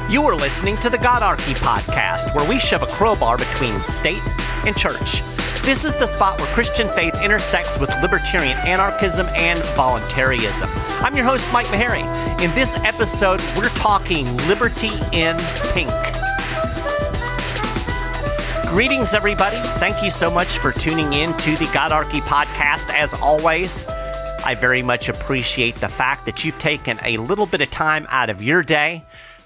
You are listening to the GodArchy podcast, where we shove a crowbar between state and church. This is the spot where Christian faith intersects with libertarian anarchism and voluntaryism. I'm your host, Mike Meharry. In this episode, we're talking liberty in pink. Greetings, everybody. Thank you so much for tuning in to the GodArchy podcast. As always, I very much appreciate the fact that you've taken a little bit of time out of your day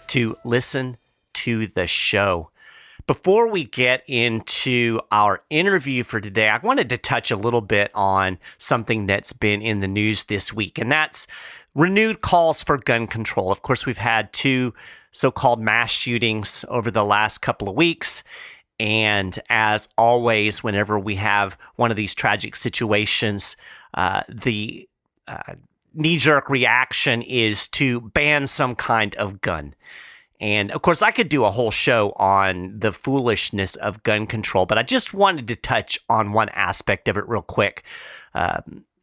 to listen to the show. Before we get into our interview for today, I wanted to touch a little bit on something that's been in the news this week, and that's renewed calls for gun control. Of course, we've had two so-called mass shootings over the last couple of weeks, and as always, whenever we have one of these tragic situations, the knee-jerk reaction is to ban some kind of gun. And of course, I could do a whole show on the foolishness of gun control, but I just wanted to touch on one aspect of it real quick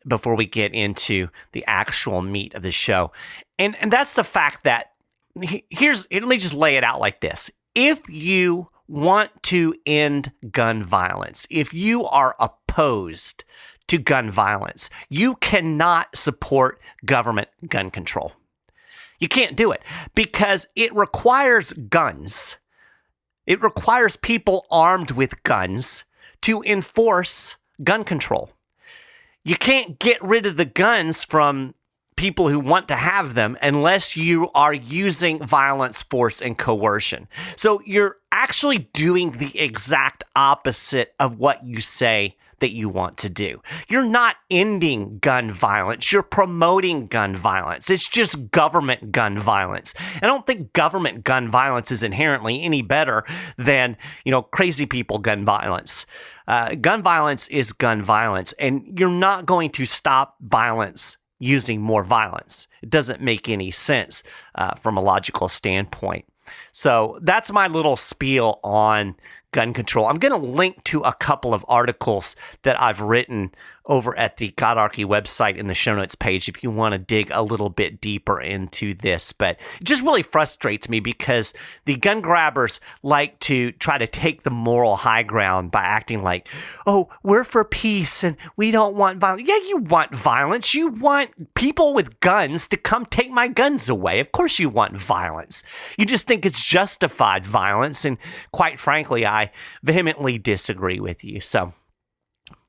before we get into the actual meat of the show. And that's the fact that let me just lay it out like this. If you want to end gun violence, if you are opposed to gun violence, you cannot support government gun control. You can't do it because it requires guns. It requires people armed with guns to enforce gun control. You can't get rid of the guns from people who want to have them unless you are using violence, force, and coercion. So you're actually doing the exact opposite of what you say that you want to do. You're not ending gun violence. You're promoting gun violence. It's just government gun violence. I don't think government gun violence is inherently any better than, crazy people gun violence. Gun violence is gun violence, and you're not going to stop violence using more violence. It doesn't make any sense from a logical standpoint. So that's my little spiel on gun control. I'm going to link to a couple of articles that I've written over at the GodArchy website in the show notes page if you want to dig a little bit deeper into this. But it just really frustrates me because the gun grabbers like to try to take the moral high ground by acting like, oh, we're for peace and we don't want violence. Yeah, you want violence. You want people with guns to come take my guns away. Of course you want violence. You just think it's justified violence. And quite frankly, I vehemently disagree with you. So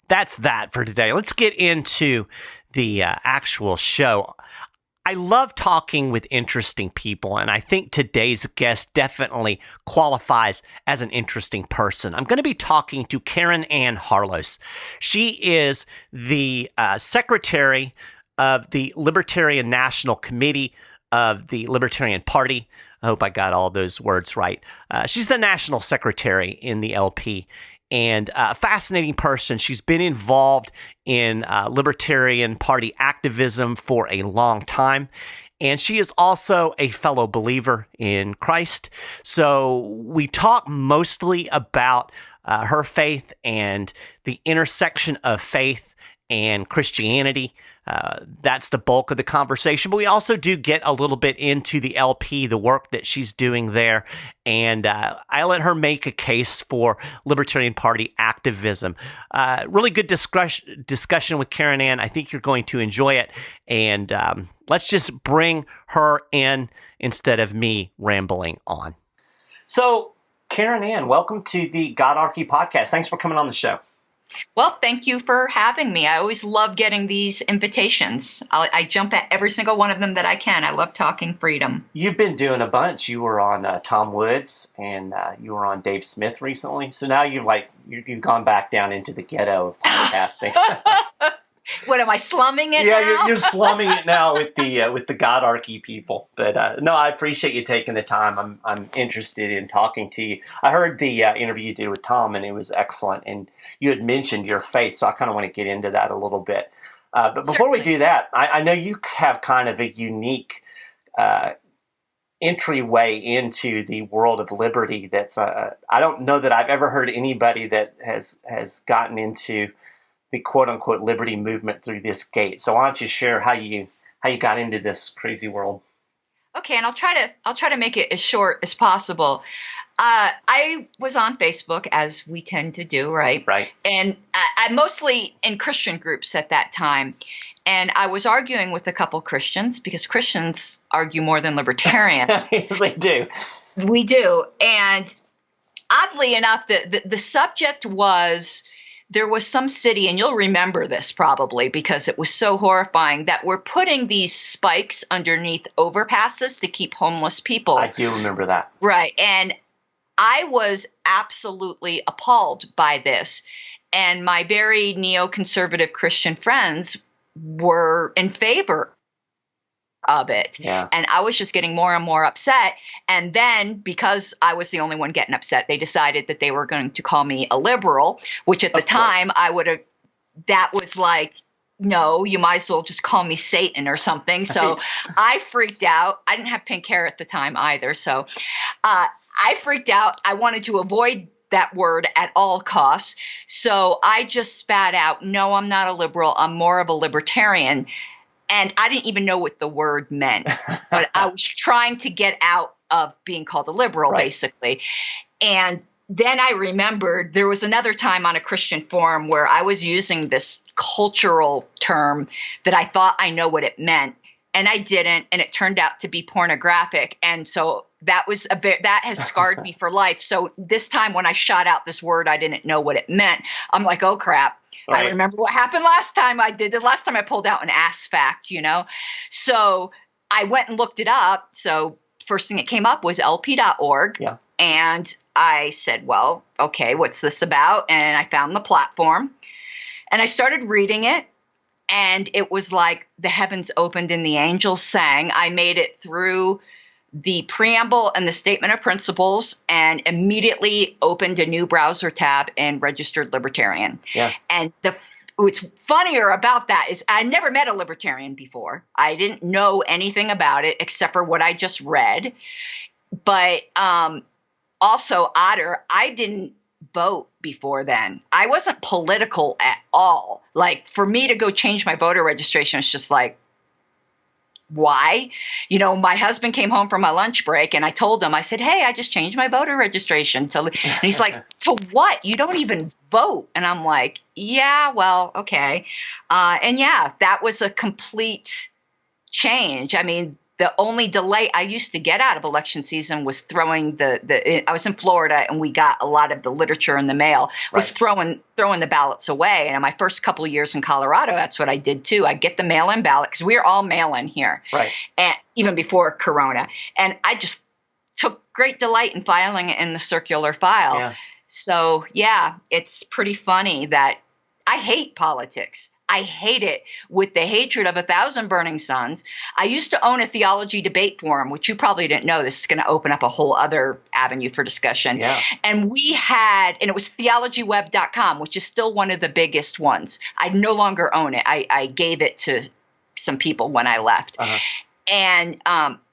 that's that for today. Let's get into the actual show. I love talking with interesting people, and I think today's guest definitely qualifies as an interesting person. I'm going to be talking to Caryn Ann Harlos. She is the secretary of the Libertarian National Committee of the Libertarian Party. I hope I got all those words right. She's the national secretary in the LP. And a fascinating person. She's been involved in Libertarian Party activism for a long time. And she is also a fellow believer in Christ. So we talk mostly about her faith and the intersection of faith and Christianity. That's the bulk of the conversation, but we also do get a little bit into the LP, the work that she's doing there, and I let her make a case for Libertarian Party activism. Really good discussion with Caryn Ann. I think you're going to enjoy it, and let's just bring her in instead of me rambling on. So, Caryn Ann, welcome to the GodArchy podcast. Thanks for coming on the show. Well, thank you for having me. I always love getting these invitations. I jump at every single one of them that I can. I love talking freedom. You've been doing a bunch. You were on Tom Woods, and you were on Dave Smith recently. So now you've gone back down into the ghetto of podcasting. What, am I slumming it now? Yeah, you're slumming it now with the GodArchy people. But no, I appreciate you taking the time. I'm interested in talking to you. I heard the interview you did with Tom, and it was excellent. And you had mentioned your faith, so I kind of want to get into that a little bit. But before we do that, I know you have kind of a unique entryway into the world of liberty. That's I don't know that I've ever heard anybody that has gotten into the quote-unquote liberty movement through this gate. So why don't you share how you got into this crazy world? Okay, and I'll try to make it as short as possible. I was on Facebook, as we tend to do, right? Right. And I mostly in Christian groups at that time. And I was arguing with a couple Christians because Christians argue more than libertarians. Yes, they do. We do. And oddly enough, the subject was there was some city, and you'll remember this probably because it was so horrifying, that we're putting these spikes underneath overpasses to keep homeless people. I do remember that. Right. And I was absolutely appalled by this. And my very neoconservative Christian friends were in favor of it. Yeah. And I was just getting more and more upset. And then because I was the only one getting upset, they decided that they were going to call me a liberal, which at the time I would have, that was like, no, you might as well just call me Satan or something. So I freaked out. I didn't have pink hair at the time either. So I freaked out. I wanted to avoid that word at all costs. So I just spat out, no, I'm not a liberal. I'm more of a libertarian. And I didn't even know what the word meant, but I was trying to get out of being called a liberal, basically. And then I remembered there was another time on a Christian forum where I was using this cultural term that I thought I know what it meant, and I didn't, and it turned out to be pornographic. And so that was that has scarred me for life. So this time when I shot out this word, I didn't know what it meant. I'm like, oh crap. Right. I remember what happened last time I did it. Last time I pulled out an ass fact, you know? So I went and looked it up. So first thing that came up was lp.org. Yeah. And I said, well, okay, what's this about? And I found the platform and I started reading it. And it was like the heavens opened and the angels sang. I made it through the preamble and the statement of principles and immediately opened a new browser tab and registered libertarian. Yeah. And what's funnier about that is I never met a libertarian before. I didn't know anything about it except for what I just read. But also odder, I didn't vote before then. I wasn't political at all. Like for me to go change my voter registration, it's just like, why? You know, my husband came home from my lunch break and I told him, I said, hey, I just changed my voter registration. And he's like, to what? You don't even vote. And I'm like, yeah, well, okay. And yeah, that was a complete change. I mean, the only delay I used to get out of election season was throwing I was in Florida and we got a lot of the literature in the mail, was throwing the ballots away. And in my first couple of years in Colorado, that's what I did too. I get the mail-in ballot because we're all mail-in here. Right. And even before Corona. And I just took great delight in filing it in the circular file. Yeah. So yeah, it's pretty funny that I hate politics. I hate it with the hatred of 1,000 burning suns. I used to own a theology debate forum, which you probably didn't know. This is going to open up a whole other avenue for discussion. Yeah. And it was theologyweb.com, which is still one of the biggest ones. I no longer own it. I gave it to some people when I left. Uh-huh. And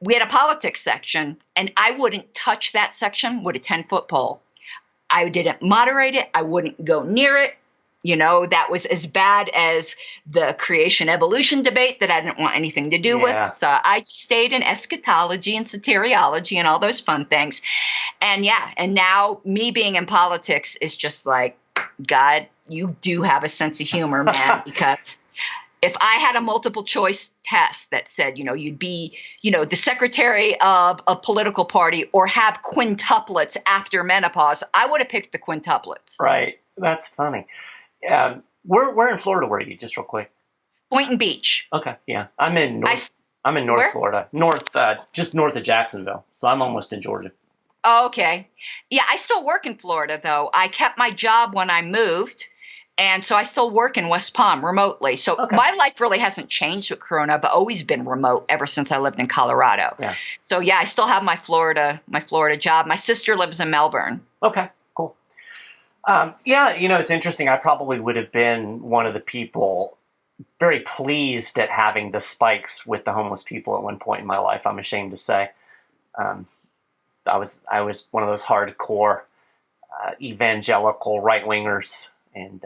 we had a politics section, and I wouldn't touch that section with a 10-foot pole. I didn't moderate it. I wouldn't go near it. You know, that was as bad as the creation evolution debate that I didn't want anything to do with. So I just stayed in eschatology and soteriology and all those fun things. And yeah, and now me being in politics is just like, God, you do have a sense of humor, man, because if I had a multiple choice test that said, you know, you'd be, you know, the secretary of a political party or have quintuplets after menopause, I would have picked the quintuplets. Right. That's funny. Where in Florida were you, just real quick? Boynton Beach. Okay, yeah. I'm in North Florida. Just north of Jacksonville. So I'm almost in Georgia. Oh, okay. Yeah, I still work in Florida, though. I kept my job when I moved, and so I still work in West Palm remotely. So my life really hasn't changed with Corona, but always been remote ever since I lived in Colorado. Yeah. So yeah, I still have my Florida job. My sister lives in Melbourne. Okay. Yeah, you know, it's interesting. I probably would have been one of the people very pleased at having the spikes with the homeless people at one point in my life, I'm ashamed to say. I was one of those hardcore evangelical right-wingers. And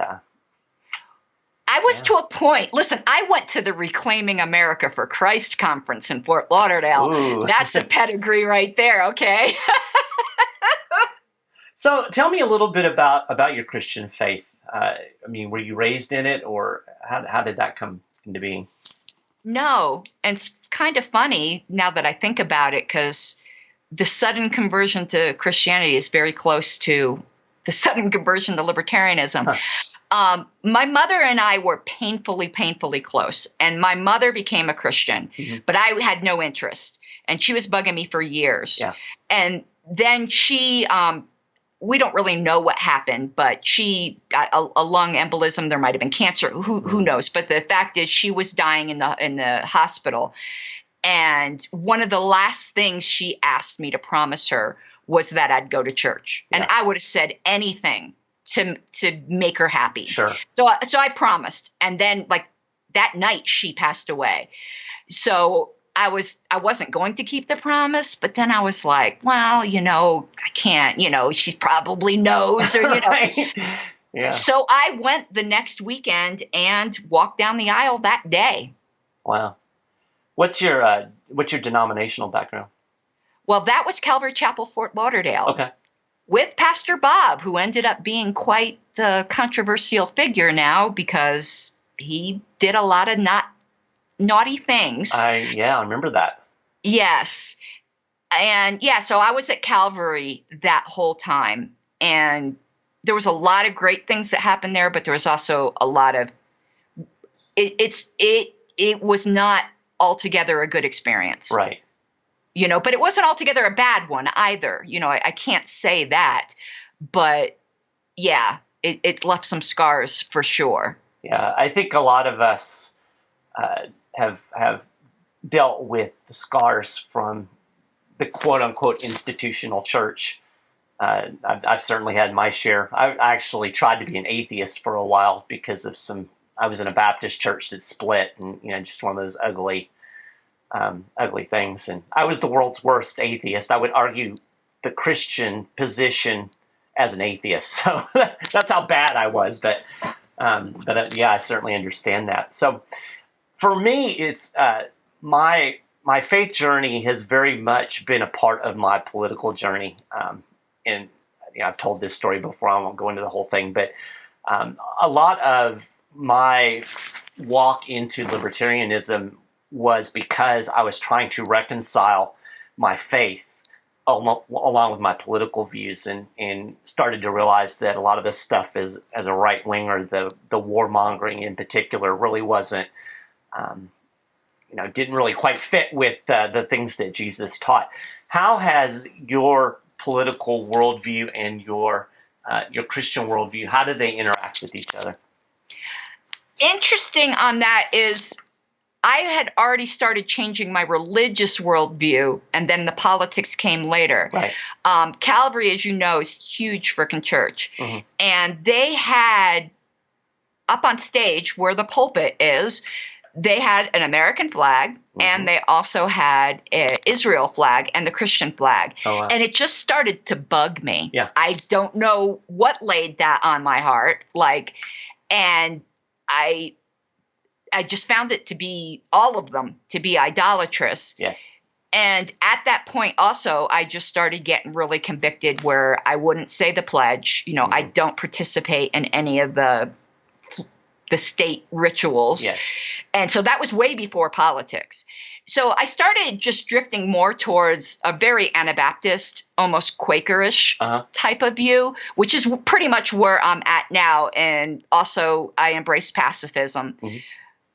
I I was to a point. Listen, I went to the Reclaiming America for Christ conference in Fort Lauderdale. Ooh. That's a pedigree right there, okay? So tell me a little bit about your Christian faith. I mean, were you raised in it, or how did that come into being? No, and it's kind of funny now that I think about it, because the sudden conversion to Christianity is very close to the sudden conversion to libertarianism. Huh. My mother and I were painfully close, and my mother became a Christian, but I had no interest, and she was bugging me for years. Yeah. And then she, we don't really know what happened, but she got a lung embolism. There might have been cancer. Who knows? But the fact is, she was dying in the hospital. And one of the last things she asked me to promise her was that I'd go to church. Yeah. And I would have said anything to make her happy. Sure. So I promised. And then, like, that night she passed away. So I wasn't going to keep the promise, but then I was like, well, I can't, she probably knows, or, Right. Yeah. So I went the next weekend and walked down the aisle that day. Wow. What's your denominational background? Well, that was Calvary Chapel, Fort Lauderdale. Okay. With Pastor Bob, who ended up being quite the controversial figure now because he did a lot of naughty things. I remember that. Yes. And so I was at Calvary that whole time, and there was a lot of great things that happened there, but there was also a lot of it was not altogether a good experience. Right. But it wasn't altogether a bad one either. I can't say that, but yeah, it left some scars for sure. Yeah. I think a lot of us have dealt with the scars from the quote unquote institutional church. I've certainly had my share. I actually tried to be an atheist for a while because of I was in a Baptist church that split, and just one of those ugly things. And I was the world's worst atheist. I would argue the Christian position as an atheist. So that's how bad I was. But I certainly understand that. So for me, it's my faith journey has very much been a part of my political journey. And I've told this story before. I won't go into the whole thing, but a lot of my walk into libertarianism was because I was trying to reconcile my faith along with my political views, and started to realize that a lot of this stuff as a right winger, the warmongering in particular, really wasn't, didn't really quite fit with the things that Jesus taught. How has your political worldview and your Christian worldview, how do they interact with each other? Interesting on that is I had already started changing my religious worldview, and then the politics came later. Right. Calvary, as you know, is a huge freaking church. Mm-hmm. And they had, up on stage where the pulpit is, they had an American flag, mm-hmm. and they also had an Israel flag and the Christian flag. Oh, wow. And it just started to bug me. Yeah. I don't know what laid that on my heart. And I just found it to be, all of them, to be idolatrous. Yes. And at that point also, I just started getting really convicted where I wouldn't say the pledge. Mm-hmm. I don't participate in any of the state rituals. Yes. And so that was way before politics. So I started just drifting more towards a very Anabaptist, almost Quakerish type of view, which is pretty much where I'm at now. And also I embrace pacifism. Mm-hmm.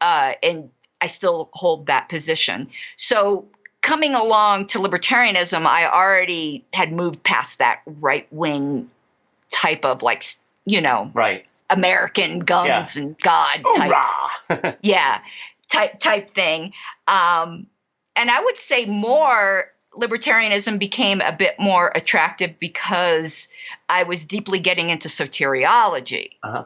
And I still hold that position. So coming along to libertarianism, I already had moved past that right-wing type of right. American guns and God type, type thing. And I would say more libertarianism became a bit more attractive because I was deeply getting into soteriology. Uh-huh.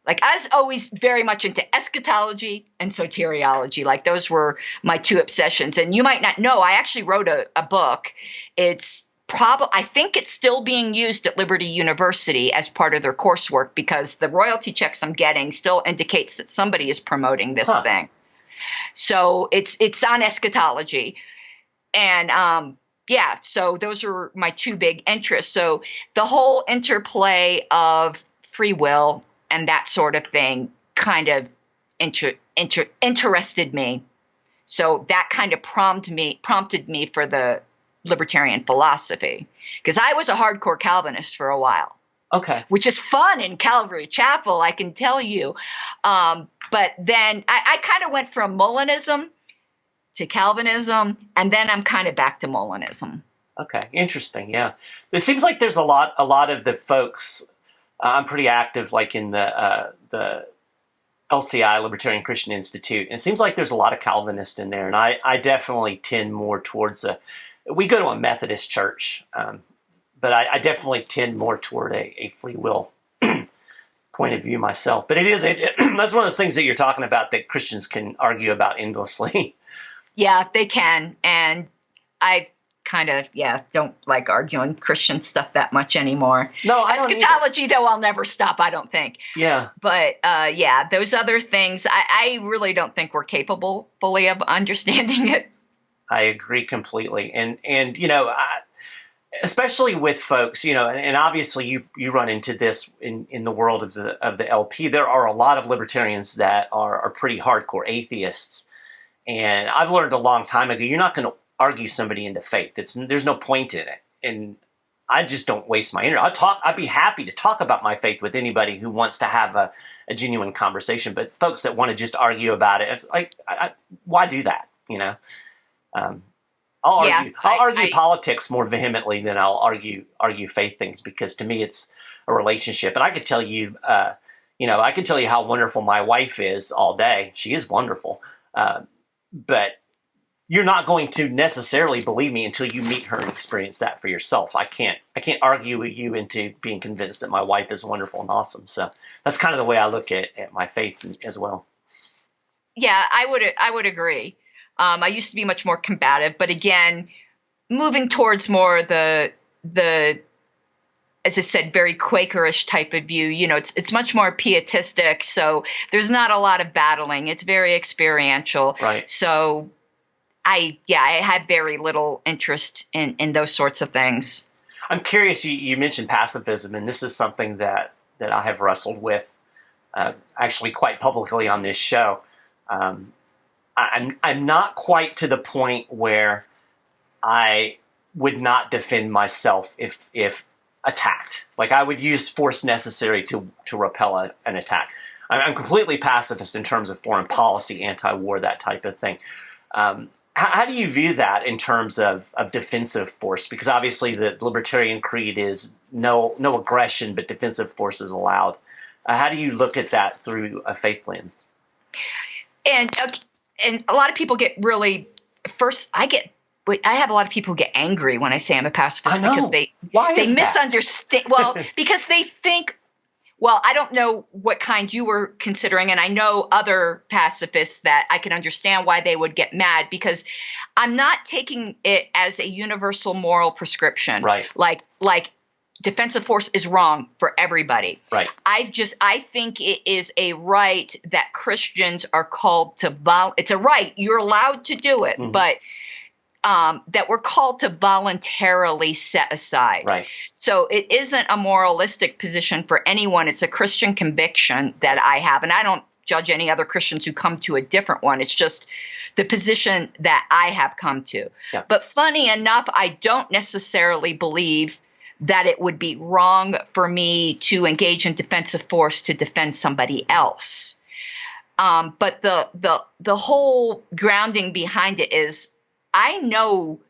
I was always very much into eschatology and soteriology. Those were my two obsessions. And you might not know, I actually wrote a book. It's I think it's still being used at Liberty University as part of their coursework, because the royalty checks I'm getting still indicates that somebody is promoting this thing. So it's on eschatology. And so those are my two big interests. So the whole interplay of free will and that sort of thing kind of interested me. So that kind of prompted me for the libertarian philosophy, because I was a hardcore Calvinist for a while. Okay. Which is fun in Calvary Chapel, I can tell you. But then I kind of went from Molinism to Calvinism, and then I'm kind of back to Molinism. Okay, interesting. Yeah, it seems like there's a lot of the folks. I'm pretty active, like in the LCI, Libertarian Christian Institute. And it seems like there's a lot of Calvinists in there, and I definitely tend more towards we go to a Methodist church, but I definitely tend more toward a free will point of view myself. But that's one of those things that you're talking about that Christians can argue about endlessly. Yeah, they can. And I kind of, don't like arguing Christian stuff that much anymore. No, I don't Eschatology, though, I'll never stop, I don't think. Yeah. But, those other things, I really don't think we're capable fully of understanding it. I agree completely. And especially with folks, and obviously you run into this in the world of the LP. There are a lot of libertarians that are pretty hardcore atheists. And I've learned a long time ago, you're not going to argue somebody into faith. There's no point in it. And I just don't waste my energy. I'd be happy to talk about my faith with anybody who wants to have a genuine conversation. But folks that want to just argue about it, it's like, why do that? I'll argue politics more vehemently than I'll argue faith things, because to me it's a relationship. And I could tell you, how wonderful my wife is all day. She is wonderful. But you're not going to necessarily believe me until you meet her and experience that for yourself. I can't argue with you into being convinced that my wife is wonderful and awesome. So that's kind of the way I look at my faith as well. Yeah, I would agree. I used to be much more combative, but again, moving towards more the as I said, very Quakerish type of view. It's much more pietistic, so there's not a lot of battling. It's very experiential. Right. So I had very little interest in those sorts of things. I'm curious, you mentioned pacifism, and this is something that I have wrestled with actually quite publicly on this show. I'm not quite to the point where I would not defend myself if attacked. Like, I would use force necessary to repel an attack. I'm completely pacifist in terms of foreign policy, anti-war, that type of thing. How do you view that in terms of defensive force? Because obviously the libertarian creed is no aggression, but defensive force is allowed. How do you look at that through a faith lens? And a lot of people get really, I have a lot of people who get angry when I say I'm a pacifist, because they misunderstand. Well, because they think, I don't know what kind you were considering, and I know other pacifists that I can understand why they would get mad, because I'm not taking it as a universal moral prescription. Right. Like defensive force is wrong for everybody. Right. I think it is a right that Christians are called to it's a right. You're allowed to do it, but that we're called to voluntarily set aside. Right. So it isn't a moralistic position for anyone. It's a Christian conviction that I have, and I don't judge any other Christians who come to a different one. It's just the position that I have come to. Yeah. But funny enough, I don't necessarily believe that it would be wrong for me to engage in defensive force to defend somebody else. But the whole grounding behind it is, I know,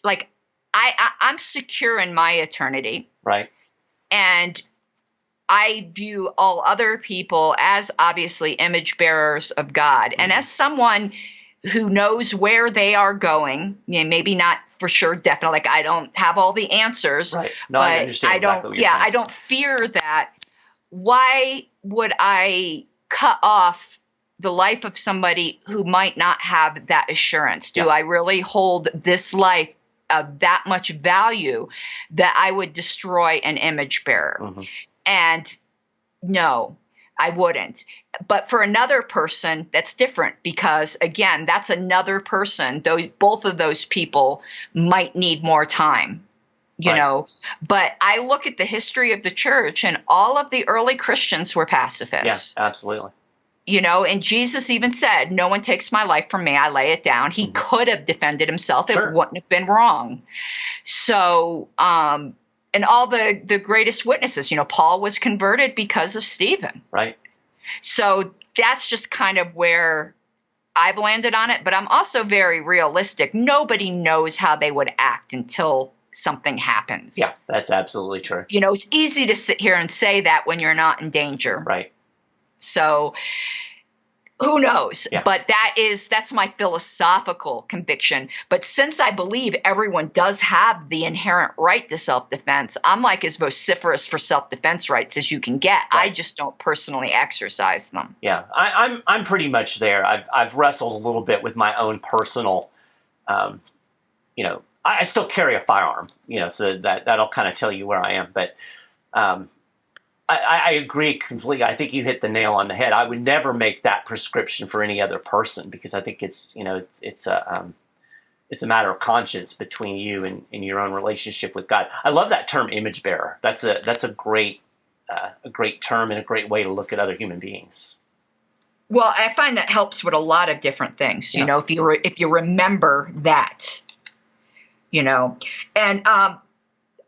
like, I'm secure in my eternity. Right. And I view all other people as obviously image bearers of God. And as someone who knows where they are going, maybe not for sure, definitely, like, I don't have all the answers. Right. No, but I understand exactly what you're saying. I don't fear that. Why would I cut off the life of somebody who might not have that assurance? Do I really hold this life of that much value that I would destroy an image bearer. Mm-hmm. And no, I wouldn't. But for another person, that's different because, again, that's another person. Both of those people might need more time, you know. But I look at the history of the church, and all of the early Christians were pacifists. Yeah, absolutely. You know, and Jesus even said, no one takes my life from me, I lay it down. He could have defended himself. It wouldn't have been wrong. So, and all the greatest witnesses, you know, Paul was converted because of Stephen. Right. So that's just kind of where I've landed on it. But I'm also very realistic. Nobody knows how they would act until something happens. Yeah, that's absolutely true. You know, it's easy to sit here and say that when you're not in danger. Right. So who knows? Yeah. But that's my philosophical conviction. But since I believe everyone does have the inherent right to self-defense, I'm like as vociferous for self-defense rights as you can get. Right. I just don't personally exercise them. Yeah, I'm pretty much there. I've wrestled a little bit with my own personal, you know, I still carry a firearm, you know, so that'll kind of tell you where I am. But I agree completely. I think you hit the nail on the head. I would never make that prescription for any other person because I think it's, you know, it's a matter of conscience between you and your own relationship with God. I love that term, image bearer. That's a great term and a great way to look at other human beings. Well, I find that helps with a lot of different things. You know, if you remember that, you know, and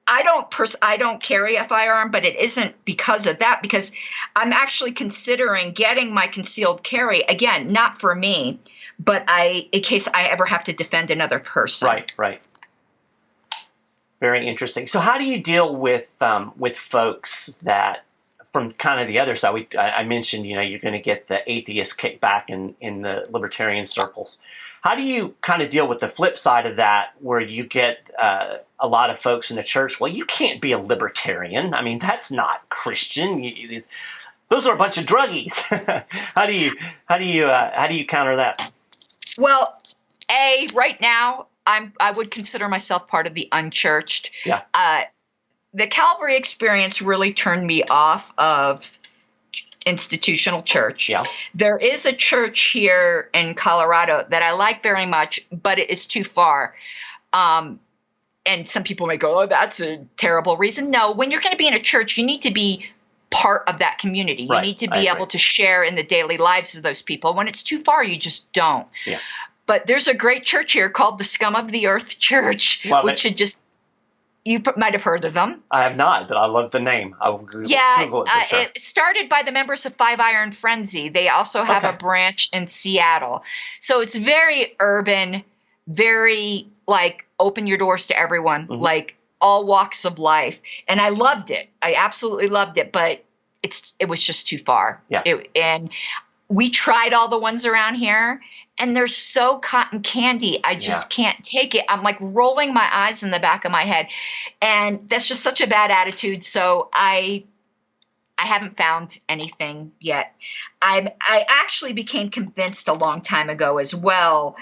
I don't carry a firearm, but it isn't because of that, because I'm actually considering getting my concealed carry, again, not for me, but in case I ever have to defend another person. Right. Very interesting. So how do you deal with folks that, from kind of the other side, I mentioned, you know, you're going to get the atheist kickback in the libertarian circles. How do you kind of deal with the flip side of that, where you get a lot of folks in the church? Well, you can't be a libertarian. I mean, that's not Christian. Those are a bunch of druggies. How do you counter that? Well, right now I would consider myself part of the unchurched. Yeah. The Calvary experience really turned me off of institutional church. Yeah. There is a church here in Colorado that I like very much, but it is too far. And some people may go, oh, that's a terrible reason. No, when you're going to be in a church, you need to be part of that community. You need to be able to share in the daily lives of those people. When it's too far, you just don't. Yeah. But there's a great church here called the Scum of the Earth Church, which should just, you might have heard of them. I have not, but I love the name. I will Google it for sure. It started by the members of Five Iron Frenzy. They also have a branch in Seattle. So it's very urban, very like open your doors to everyone, like all walks of life. And I loved it. I absolutely loved it, but it was just too far. Yeah. And we tried all the ones around here, and they're so cotton candy. I just can't take it. I'm like rolling my eyes in the back of my head. And that's just such a bad attitude. So I haven't found anything yet. I actually became convinced a long time ago as well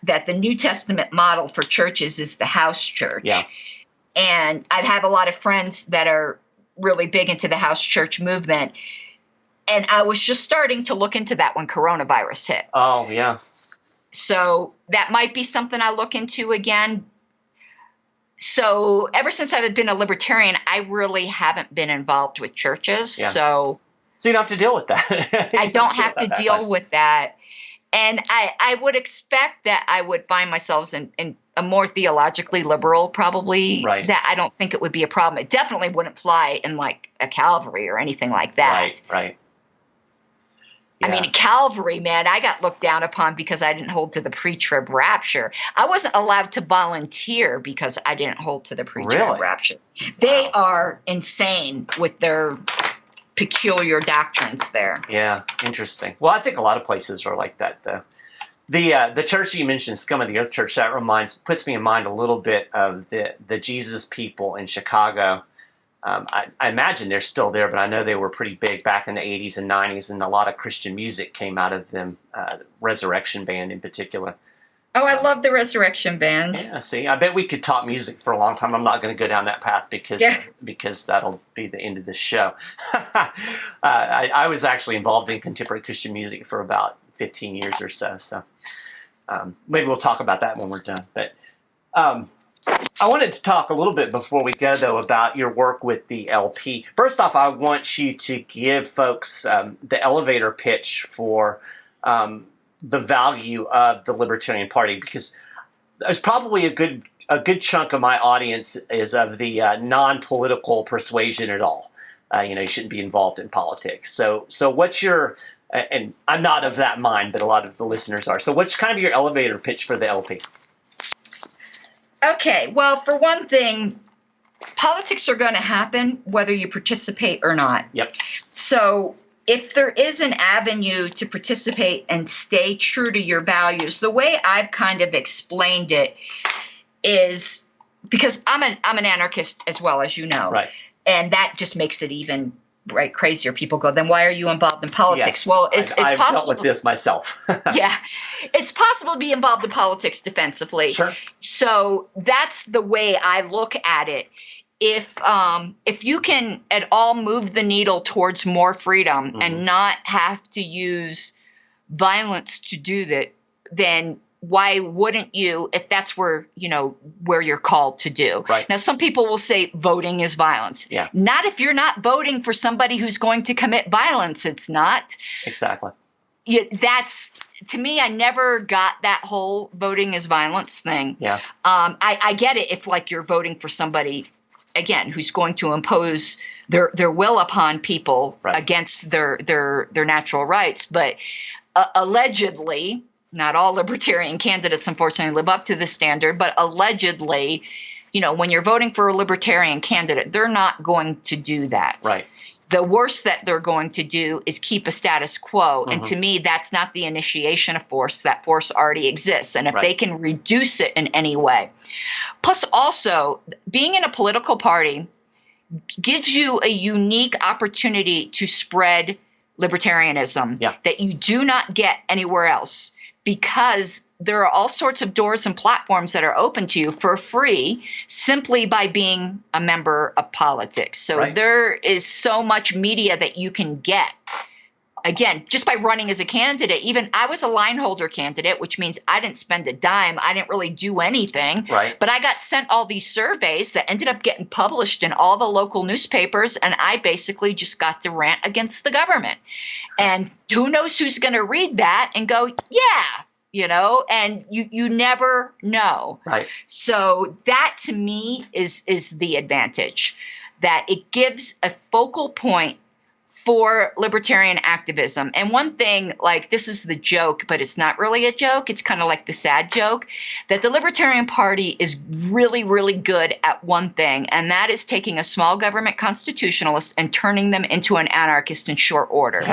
that the New Testament model for churches is the house church. Yeah. And I've had a lot of friends that are really big into the house church movement. And I was just starting to look into that when coronavirus hit. Oh, yeah. So that might be something I look into again. So ever since I've been a libertarian, I really haven't been involved with churches. Yeah. So you don't have to deal with that. I don't have to deal with that. And I would expect that I would find myself in a more theologically liberal, probably, that I don't think it would be a problem. It definitely wouldn't fly in like a Calvary or anything like that. Right. Yeah. I mean, Calvary, man, I got looked down upon because I didn't hold to the pre-trib rapture. I wasn't allowed to volunteer because I didn't hold to the pre-trib rapture. They are insane with their peculiar doctrines there. Yeah, interesting. Well, I think a lot of places are like that, though. The church you mentioned, Scum of the Earth Church, that puts me in mind a little bit of the Jesus people in Chicago. I imagine they're still there, but I know they were pretty big back in the 80s and 90s, and a lot of Christian music came out of them, Resurrection Band in particular. Oh, I love the Resurrection Band. Yeah, see, I bet we could talk music for a long time. I'm not going to go down that path because that'll be the end of the show. I was actually involved in contemporary Christian music for about 15 years or so. So maybe we'll talk about that when we're done. But I wanted to talk a little bit before we go, though, about your work with the LP. First off, I want you to give folks the elevator pitch for the value of the Libertarian Party, because there's probably a good chunk of my audience is of the non-political persuasion at all. You shouldn't be involved in politics. So what's your, and I'm not of that mind, but a lot of the listeners are. So what's kind of your elevator pitch for the LP? Okay, well, for one thing, politics are going to happen whether you participate or not. Yep. So if there is an avenue to participate and stay true to your values, the way I've kind of explained it is because I'm an anarchist as well, as you know. Right. And that just makes it even crazier. People go, then why are you involved in politics? Yes, well, it's I've possible. dealt with this myself. Yeah, it's possible to be involved in politics defensively. Sure. So that's the way I look at it. If you can at all move the needle towards more freedom and not have to use violence to do that, then why wouldn't you, if that's where you're called to do? Right. Now, some people will say voting is violence. Yeah. Not if you're not voting for somebody who's going to commit violence. It's not. Exactly. That's, to me, I never got that whole voting is violence thing. Yeah. I get it if you're voting for somebody, again, who's going to impose their will upon people against their natural rights. But allegedly, not all libertarian candidates, unfortunately, live up to the standard. But allegedly, when you're voting for a libertarian candidate, they're not going to do that. Right. The worst that they're going to do is keep a status quo. And to me, that's not the initiation of force. That force already exists. And if they can reduce it in any way. Plus, also, being in a political party gives you a unique opportunity to spread libertarianism that you do not get anywhere else, because there are all sorts of doors and platforms that are open to you for free simply by being a member of politics. So there is so much media that you can get. Again, just by running as a candidate. Even I was a line holder candidate, which means I didn't spend a dime. I didn't really do anything. Right. But I got sent all these surveys that ended up getting published in all the local newspapers, and I basically just got to rant against the government. And who knows who's going to read that and go, yeah, and you never know. Right. So that, to me, is the advantage, that it gives a focal point for libertarian activism. And one thing, this is the joke, but it's not really a joke. It's kind of like the sad joke, that the Libertarian Party is really, really good at one thing, and that is taking a small government constitutionalist and turning them into an anarchist in short order,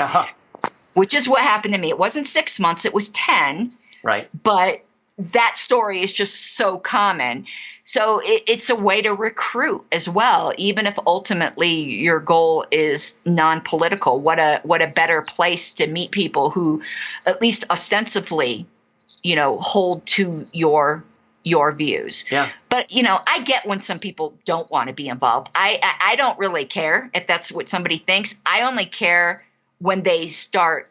which is what happened to me. It wasn't 6 months, it was 10. Right. But that story is just so common. So it's a way to recruit as well, even if ultimately your goal is non-political. What a better place to meet people who, at least ostensibly, hold to your views. Yeah. But I get when some people don't want to be involved. I don't really care if that's what somebody thinks. I only care when they start,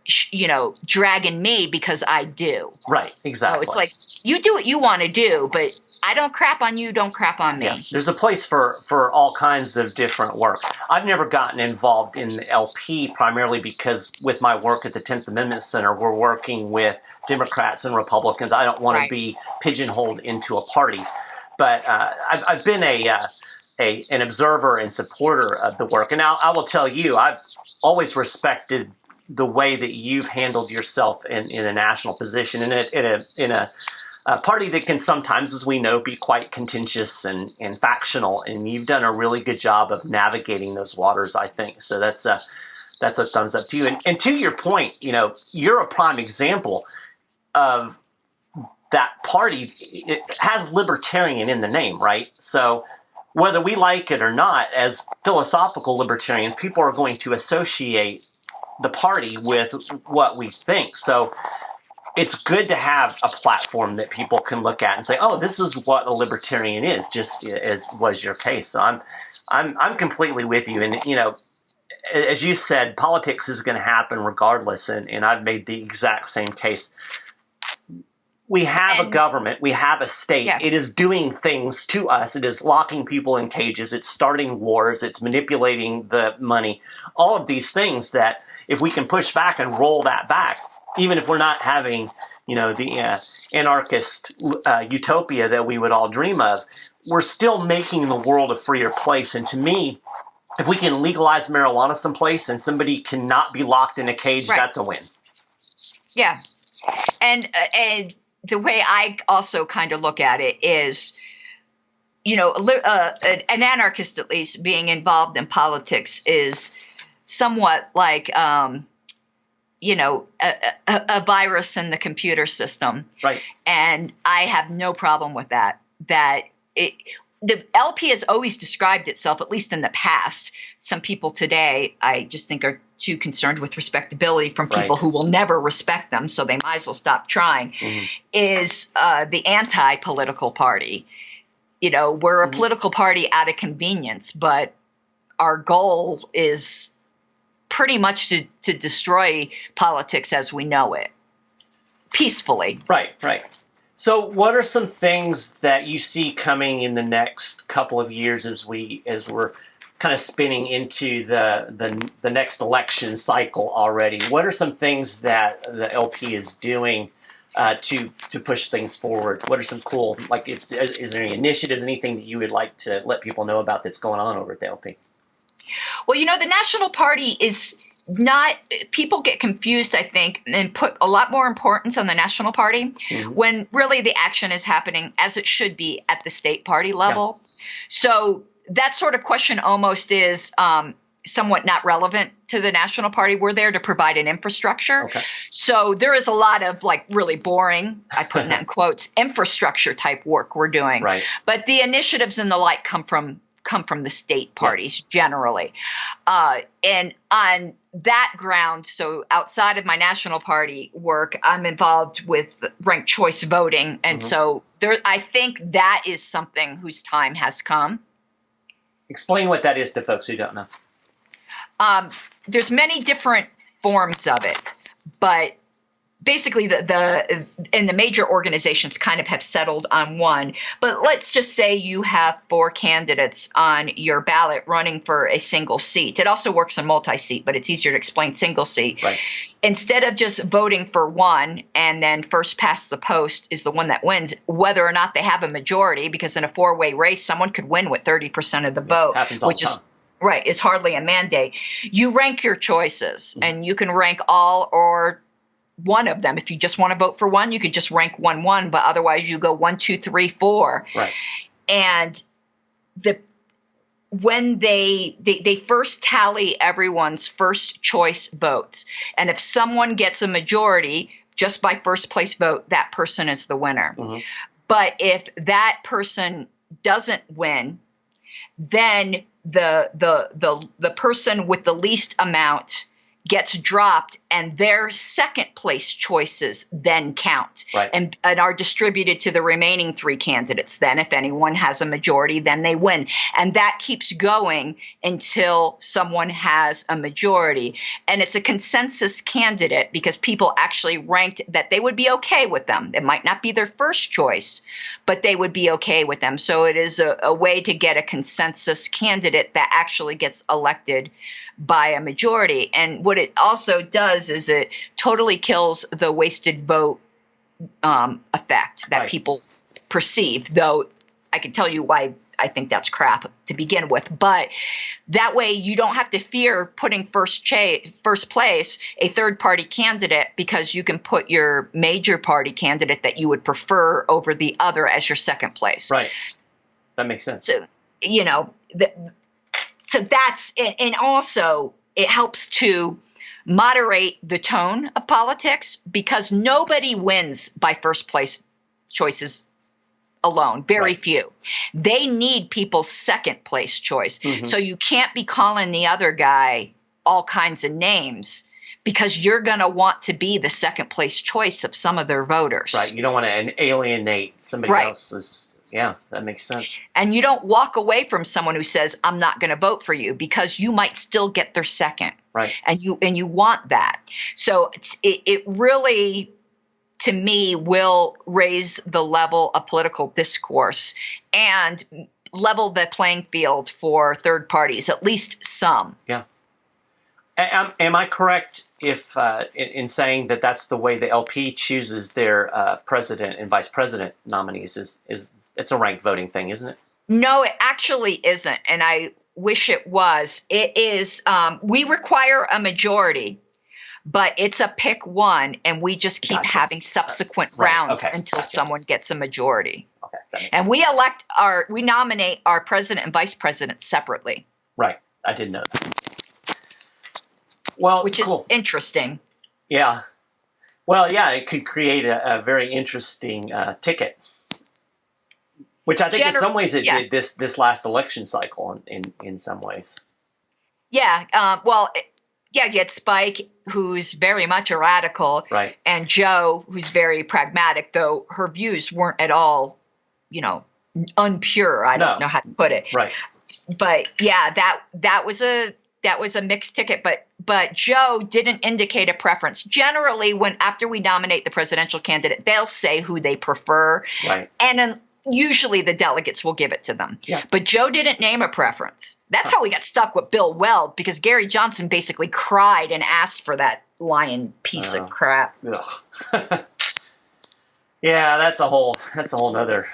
dragging me because I do. Right, exactly. So it's like, you do what you want to do, but I don't crap on you, don't crap on me. Yeah. There's a place for all kinds of different work. I've never gotten involved in the LP primarily because with my work at the 10th Amendment Center, we're working with Democrats and Republicans. I don't want to be pigeonholed into a party. But I've been an observer and supporter of the work. And now I will tell you, I've always respected the way that you've handled yourself in a national position, in a party that can sometimes, as we know, be quite contentious and factional. And you've done a really good job of navigating those waters, I think. So that's a thumbs up to you. And to your point, you're a prime example of that party. It has libertarian in the name, right? So whether we like it or not, as philosophical libertarians, people are going to associate the party with what we think. So it's good to have a platform that people can look at and say, oh, this is what a libertarian is, just as was your case. So I'm completely with you. And, you know, as you said, politics is going to happen regardless. And I've made the exact same case. We have a government. We have a state. Yeah. It is doing things to us. It is locking people in cages. It's starting wars. It's manipulating the money. All of these things that if we can push back and roll that back, even if we're not having, you know, the anarchist utopia that we would all dream of, we're still making the world a freer place. And to me, if we can legalize marijuana someplace and somebody cannot be locked in a cage, that's a win. Yeah. And the way I also kind of look at it is, you know, an anarchist, at least, being involved in politics is somewhat like, you know, a virus in the computer system. Right. And I have no problem with that. The LP has always described itself, at least in the past. Some people today, I just think, are too concerned with respectability from people who will never respect them, so they might as well stop trying, is the anti-political party. You know, we're a political party out of convenience, but our goal is pretty much to destroy politics as we know it, peacefully. Right. So what are some things that you see coming in the next couple of years as we're kind of spinning into the next election cycle already? What are some things that the LP is doing to push things forward? What are some cool, like, is there any initiatives, anything that you would like to let people know about that's going on over at the LP? Well, you know, the National Party is not, people get confused, I think, and put a lot more importance on the National Party when really the action is happening as it should be at the state party level. Yeah. So that sort of question almost is somewhat not relevant to the National Party. We're there to provide an infrastructure. Okay. So there is a lot of like really boring, I put that in quotes, infrastructure type work we're doing. Right. But the initiatives and the like come from the state parties generally. And on that ground, so outside of my National Party work, I'm involved with ranked choice voting. And so I think that is something whose time has come. Explain what that is to folks who don't know. There's many different forms of it, but basically the major organizations kind of have settled on one. But let's just say you have 4 candidates on your ballot running for a single seat. It also works on multi-seat, but it's easier to explain single seat. Right. Instead of just voting for one and then first past the post is the one that wins, whether or not they have a majority, because in a 4-way race, someone could win with 30% of the vote, which is right, is hardly a mandate. You rank your choices, and you can rank all or one of them. If you just want to vote for one, you could just rank 1-1, but otherwise you go 1, 2, 3, 4. Right. And when they first tally everyone's first choice votes, and if someone gets a majority just by first place vote, that person is the winner. But if that person doesn't win, then the person with the least amount gets dropped, and their second place choices then count and are distributed to the remaining 3 candidates. Then if anyone has a majority, then they win. And that keeps going until someone has a majority. And it's a consensus candidate because people actually ranked that they would be okay with them. It might not be their first choice, but they would be okay with them. So it is a way to get a consensus candidate that actually gets elected by a majority. And what it also does is it totally kills the wasted vote effect that people perceive, though I can tell you why I think that's crap to begin with. But that way you don't have to fear putting first place a third party candidate, because you can put your major party candidate that you would prefer over the other as your second place. Right. That makes sense. So, you know, so that's it. And also it helps to moderate the tone of politics, because nobody wins by first place choices alone. Very few. They need people's second place choice. So you can't be calling the other guy all kinds of names, because you're going to want to be the second place choice of some of their voters. Right. You don't want to alienate somebody else's. Yeah, that makes sense. And you don't walk away from someone who says, I'm not going to vote for you, because you might still get their second. Right. And you want that. So it really, to me, will raise the level of political discourse and level the playing field for third parties, at least some. Yeah. Am I correct if in saying that that's the way the LP chooses their president and vice president nominees? Is it's a ranked voting thing, isn't it? No, it actually isn't, and I wish it was. It is. We require a majority, but it's a pick one, and we just keep having subsequent rounds until someone gets a majority. Okay. And we nominate our president and vice president separately. Right. I didn't know that. Well, which is interesting. Yeah. Well, yeah, it could create a very interesting ticket, which I think in some ways it did this last election cycle in some ways. Yeah. You had Spike, who's very much a radical, right, and Jo, who's very pragmatic, though her views weren't at all, unpure. I don't know how to put it. Right. But yeah, that was a mixed ticket. But Jo didn't indicate a preference. Generally, after we nominate the presidential candidate, they'll say who they prefer. Right. And usually the delegates will give it to them. Yeah. But Jo didn't name a preference. That's how we got stuck with Bill Weld, because Gary Johnson basically cried and asked for that lying piece of crap. Yeah, that's a whole nother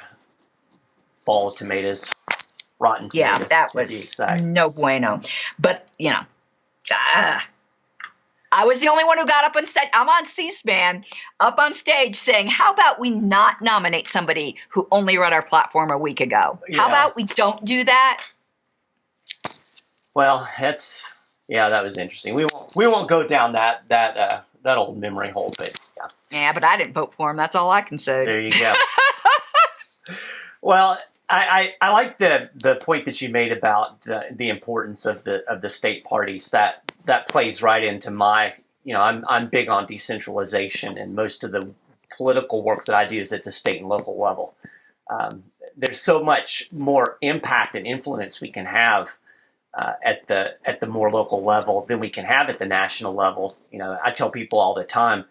ball of tomatoes. Rotten tomatoes. Yeah, that was no bueno. But, I was the only one who got up and said, I'm on C-SPAN, up on stage saying, how about we not nominate somebody who only read our platform a week ago? How about we don't do that? Well, that was interesting. We won't go down that old memory hole, but yeah. Yeah, but I didn't vote for him. That's all I can say. There you go. Well, I like the point that you made about the importance of the state parties. That plays right into my, I'm big on decentralization, and most of the political work that I do is at the state and local level. There's so much more impact and influence we can have at the more local level than we can have at the national level. I tell people all the time,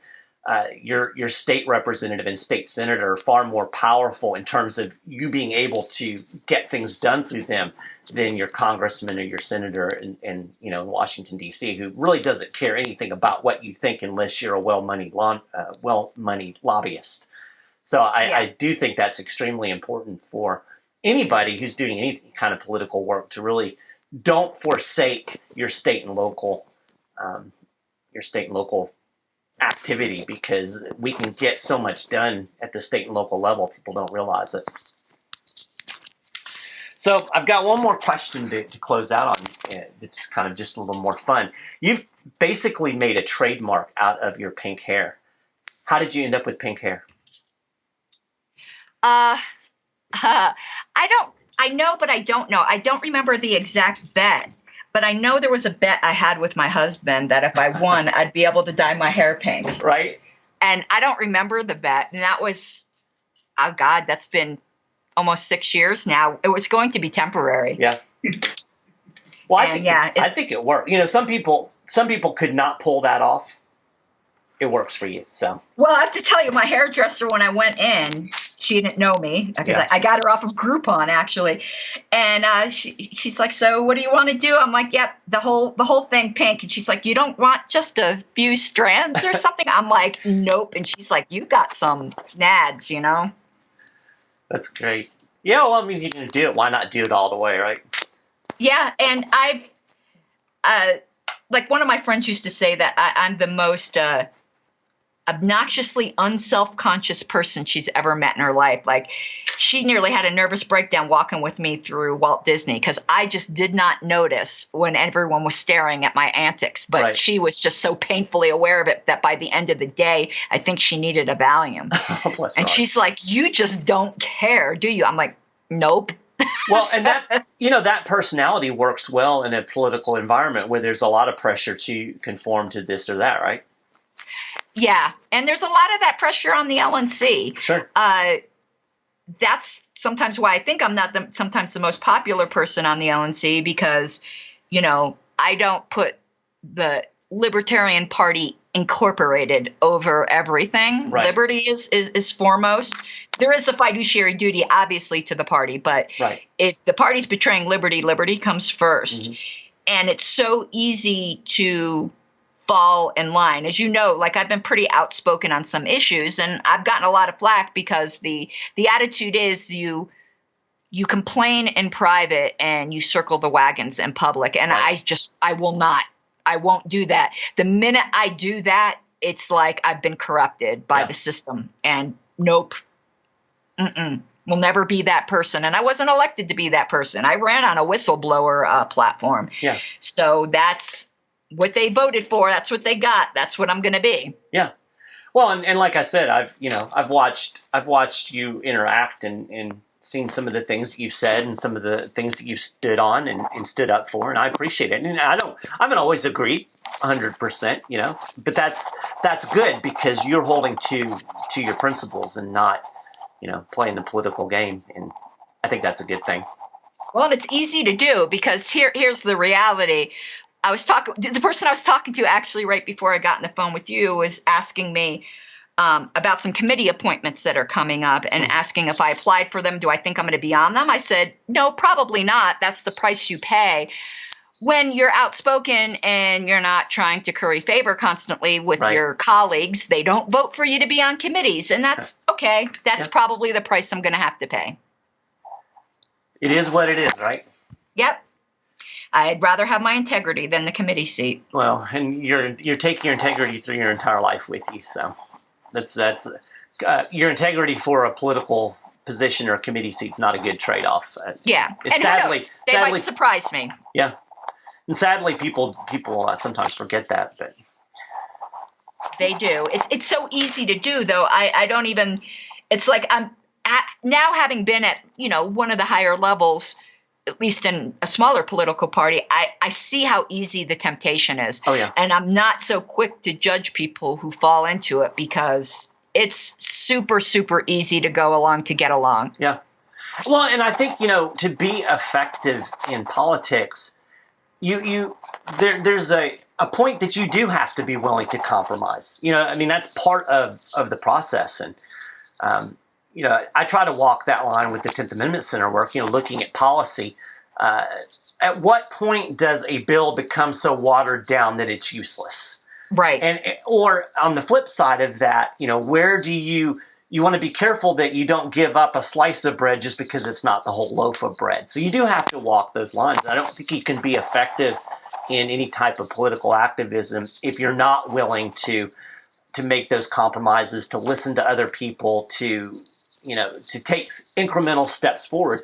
your state representative and state senator are far more powerful in terms of you being able to get things done through them than your congressman or your senator in Washington, D.C., who really doesn't care anything about what you think unless you're a well-moneyed lobbyist. So I do think that's extremely important for anybody who's doing any kind of political work to really don't forsake your state and local activity, because we can get so much done at the state and local level. People don't realize it. So I've got one more question to close out on. It's kind of just a little more fun. You've basically made a trademark out of your pink hair. How did you end up with pink hair? I know, but I don't know. I don't remember the exact bet, but I know there was a bet I had with my husband that if I won, I'd be able to dye my hair pink. Right. And I don't remember the bet. And that was, oh God, that's been almost 6 years now. It was going to be temporary. Yeah. Well, I think it worked. Some people could not pull that off. It works for you. So. Well, I have to tell you, my hairdresser, when I went in, she didn't know me because I got her off of Groupon actually, and she's like, "So, what do you want to do?" I'm like, "Yep, the whole thing pink." And she's like, "You don't want just a few strands or something?" I'm like, "Nope." And she's like, "You got some nads, That's great. Yeah, well, I mean, you're going to do it. Why not do it all the way, right? Yeah, and I've, like one of my friends used to say that I'm the most obnoxiously unself-conscious person she's ever met in her life. Like, she nearly had a nervous breakdown walking with me through Walt Disney because I just did not notice when everyone was staring at my antics. But she was just so painfully aware of it that by the end of the day, I think she needed a Valium. And she's like, "You just don't care, do you?" I'm like, "Nope, Well, and that, that personality works well in a political environment where there's a lot of pressure to conform to this or that, right? Yeah. And there's a lot of that pressure on the LNC. Sure. That's sometimes why I think I'm not sometimes the most popular person on the LNC, because, I don't put the Libertarian Party Incorporated over everything. Right. Liberty is foremost. There is a fiduciary duty, obviously, to the party, but if the party's betraying liberty, liberty comes first. Mm-hmm. And it's so easy to fall in line. As you know, like, I've been pretty outspoken on some issues, and I've gotten a lot of flack because the attitude is you complain in private and you circle the wagons in public. And I won't do that. The minute I do that, it's like I've been corrupted by the system. And nope, will never be that person. And I wasn't elected to be that person. I ran on a whistleblower platform. Yeah. So that's what they voted for. That's what they got. That's what I'm going to be. Yeah. Well, and like I said, I've watched you interact and seen some of the things that you've said and some of the things that you've stood on and stood up for, and I appreciate it. And I haven't always agreed 100%, but that's good, because you're holding to your principles and not, playing the political game. And I think that's a good thing. Well, and it's easy to do, because here's the reality. The person I was talking to actually right before I got on the phone with you was asking me about some committee appointments that are coming up and asking if I applied for them. Do I think I'm going to be on them? I said, no, probably not. That's the price you pay when you're outspoken and you're not trying to curry favor constantly with your colleagues. They don't vote for you to be on committees, and that's okay. That's probably the price I'm going to have to pay. It is what it is, right? Yep. I'd rather have my integrity than the committee seat. Well, and you're taking your integrity through your entire life with you, so that's your integrity for a political position or a committee seat's not a good trade-off. Yeah, and sadly, who knows? They might surprise me. Yeah, and sadly, people sometimes forget that, but they do. It's so easy to do, though. I don't even. It's like I'm now, having been at one of the higher levels, at least in a smaller political party, I see how easy the temptation is. Oh, yeah. And I'm not so quick to judge people who fall into it, because it's super, super easy to go along to get along. Yeah. Well, and I think, to be effective in politics, there's a point that you do have to be willing to compromise. That's part of the process. And, I try to walk that line with the 10th Amendment Center work, looking at policy. At what point does a bill become so watered down that it's useless? Right. Or on the flip side of that, where do you want to be careful that you don't give up a slice of bread just because it's not the whole loaf of bread. So you do have to walk those lines. I don't think you can be effective in any type of political activism if you're not willing to make those compromises, to listen to other people, to take incremental steps forward.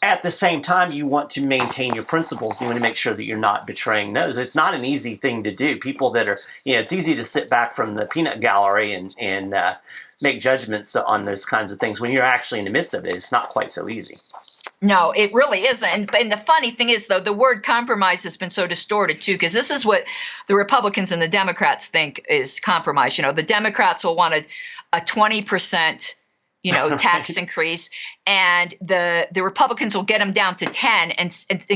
At the same time, you want to maintain your principles. You want to make sure that you're not betraying those. It's not an easy thing to do. People that are, it's easy to sit back from the peanut gallery and make judgments on those kinds of things. When you're actually in the midst of it, it's not quite so easy. No, it really isn't. And the funny thing is, though, the word compromise has been so distorted, too, because this is what the Republicans and the Democrats think is compromise. The Democrats will want a 20% tax increase, and the Republicans will get them down to 10 and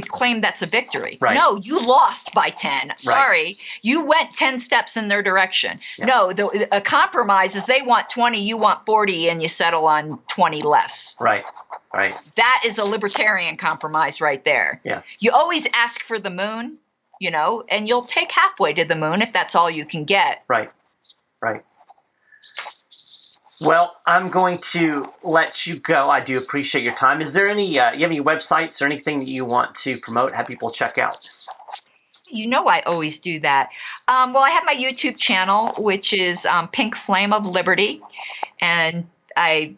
claim that's a victory. Right. No, you lost by 10. Sorry. Right. You went 10 steps in their direction. Yeah. No, a compromise is they want 20, you want 40, and you settle on 20 less. Right. Right. That is a libertarian compromise right there. Yeah. You always ask for the moon, and you'll take halfway to the moon if that's all you can get. Right. Right. Well, I'm going to let you go. I do appreciate your time. Is there any, you have any websites or anything that you want to promote, have people check out? I always do that. Well, I have my YouTube channel, which is Pink Flame of Liberty. And I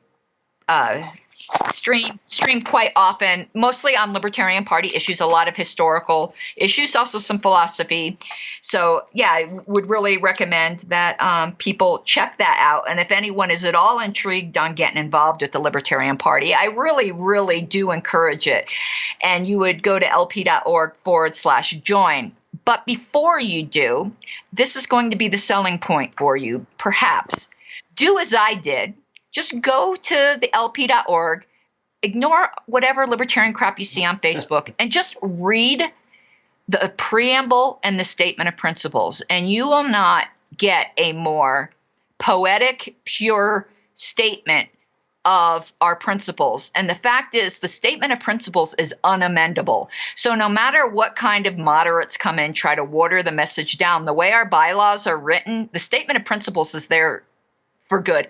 stream quite often, mostly on Libertarian Party issues, a lot of historical issues, also some philosophy. So yeah, I would really recommend that people check that out. And if anyone is at all intrigued on getting involved with the Libertarian Party, I really, really do encourage it. And you would go to lp.org/join. But before you do, this is going to be the selling point for you, perhaps. Do as I did. Just go to the lp.org, ignore whatever libertarian crap you see on Facebook, and just read the preamble and the statement of principles. And you will not get a more poetic, pure statement of our principles. And the fact is, the statement of principles is unamendable. So no matter what kind of moderates come in, try to water the message down, the way our bylaws are written, the statement of principles is there for good.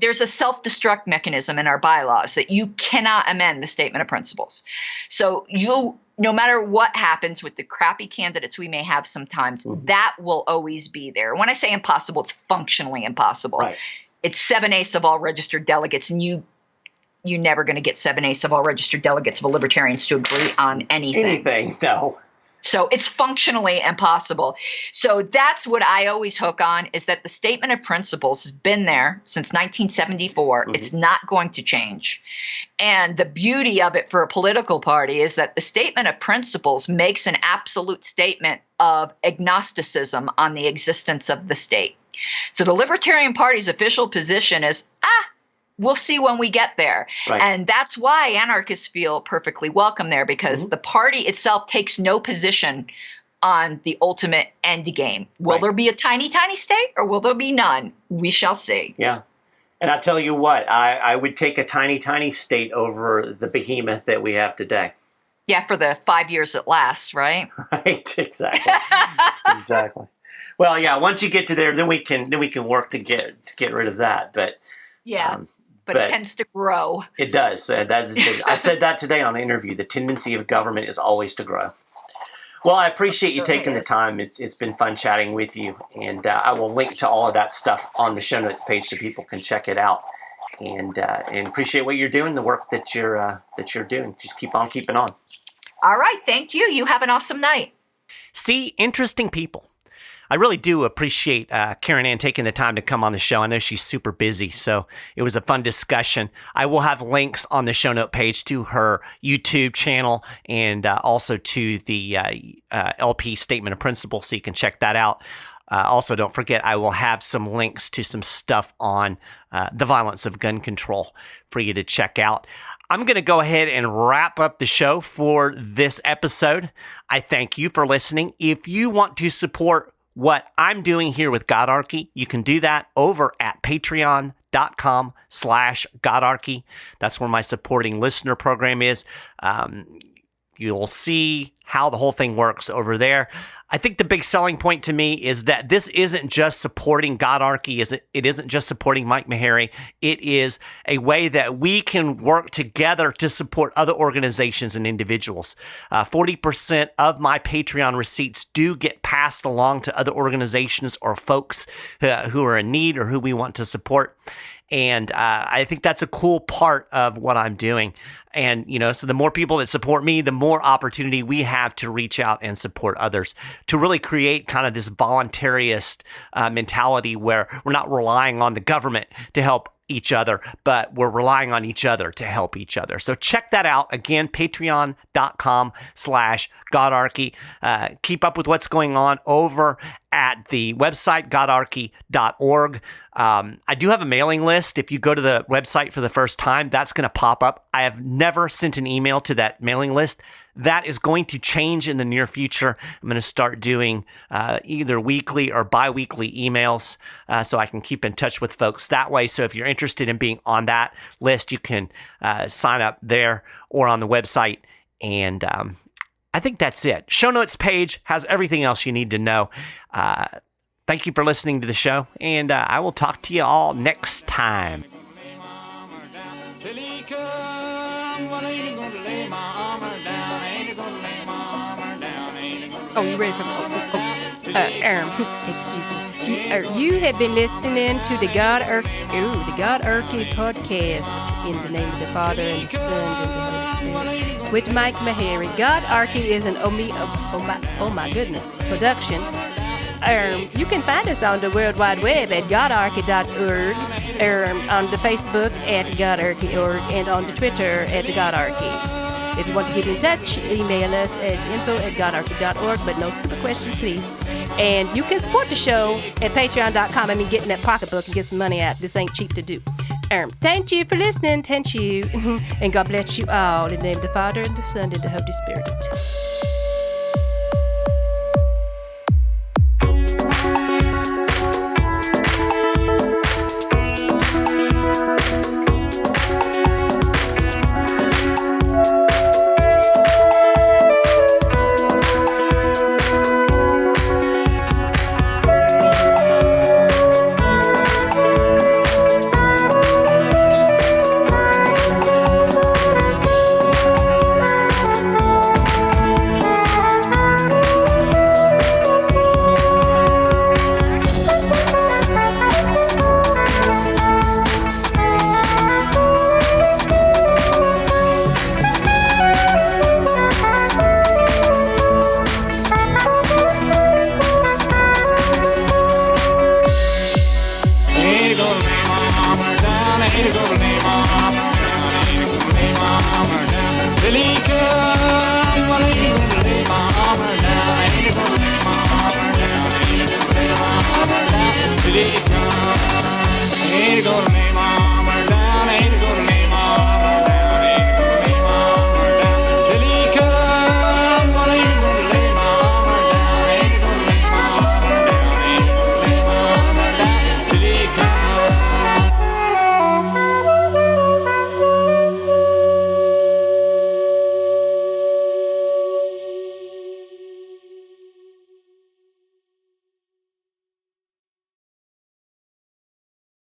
There's a self-destruct mechanism in our bylaws that you cannot amend the statement of principles. So no matter what happens with the crappy candidates we may have sometimes, that will always be there. When I say impossible, it's functionally impossible. Right. It's 7/8 of all registered delegates, and you're never going to get 7/8 of all registered delegates of libertarians to agree on anything. No. So it's functionally impossible. So that's what I always hook on, is that the statement of principles has been there since 1974. It's not going to change. And the beauty of it for a political party is that the statement of principles makes an absolute statement of agnosticism on the existence of the state. So the Libertarian Party's official position is, we'll see when we get there. Right. And that's why anarchists feel perfectly welcome there, because the party itself takes no position on the ultimate end game. Will there be a tiny, tiny state, or will there be none? We shall see. Yeah. And I tell you what, I would take a tiny, tiny state over the behemoth that we have today. Yeah, for the 5 years it lasts, right? Right, exactly. Exactly. Well, yeah, once you get to there, then we can work to get rid of that. But yeah. But it tends to grow. It does. I said that today on the interview. The tendency of government is always to grow. Well, I appreciate you taking the time. It's been fun chatting with you, and I will link to all of that stuff on the show notes page so people can check it out. And appreciate what you're doing, the work that you're doing. Just keep on keeping on. All right, thank you. You have an awesome night. See, interesting people. I really do appreciate Caryn Ann taking the time to come on the show. I know she's super busy, so it was a fun discussion. I will have links on the show note page to her YouTube channel and also to the LP Statement of Principles, so you can check that out. Also, don't forget, I will have some links to some stuff on the violence of gun control for you to check out. I'm going to go ahead and wrap up the show for this episode. I thank you for listening. If you want to support what I'm doing here with GodArchy, you can do that over at patreon.com/GodArchy. That's where my supporting listener program is. You'll see how the whole thing works over there. I think the big selling point to me is that this isn't just supporting GodArchy. It isn't just supporting Mike Meharry. It is a way that we can work together to support other organizations and individuals. 40% of my Patreon receipts do get passed along to other organizations or folks who are in need or who we want to support. And I think that's a cool part of what I'm doing. And, so the more people that support me, the more opportunity we have to reach out and support others, to really create kind of this voluntarist mentality where we're not relying on the government to help each other, but we're relying on each other to help each other. So check that out. Again, patreon.com/GodArchy. Keep up with what's going on over at the website, GodArchy.org. I do have a mailing list. If you go to the website for the first time, that's going to pop up. I have never sent an email to that mailing list. That is going to change in the near future. I'm going to start doing either weekly or bi-weekly emails so I can keep in touch with folks that way. So if you're interested in being on that list, you can sign up there or on the website. And I think that's it. Show notes page has everything else you need to know. Thank you for listening to the show, and I will talk to you all next time. Oh, you ready for me? Oh. Excuse me. You have been listening to the GodArchy podcast in the name of the Father and the Son and the Holy Spirit with Mike Meharry. GodArchy is an oh my goodness production. You can find us on the World Wide Web at GodArchy.org, on the Facebook at GodArchy.org, and on the Twitter at GodArchy. If you want to get in touch, email us at info@godarchy.org, but no stupid questions, please. And you can support the show at patreon.com. I mean, get in that pocketbook and get some money out. This ain't cheap to do. Thank you for listening. Thank you. And God bless you all in the name of the Father, and the Son, and the Holy Spirit.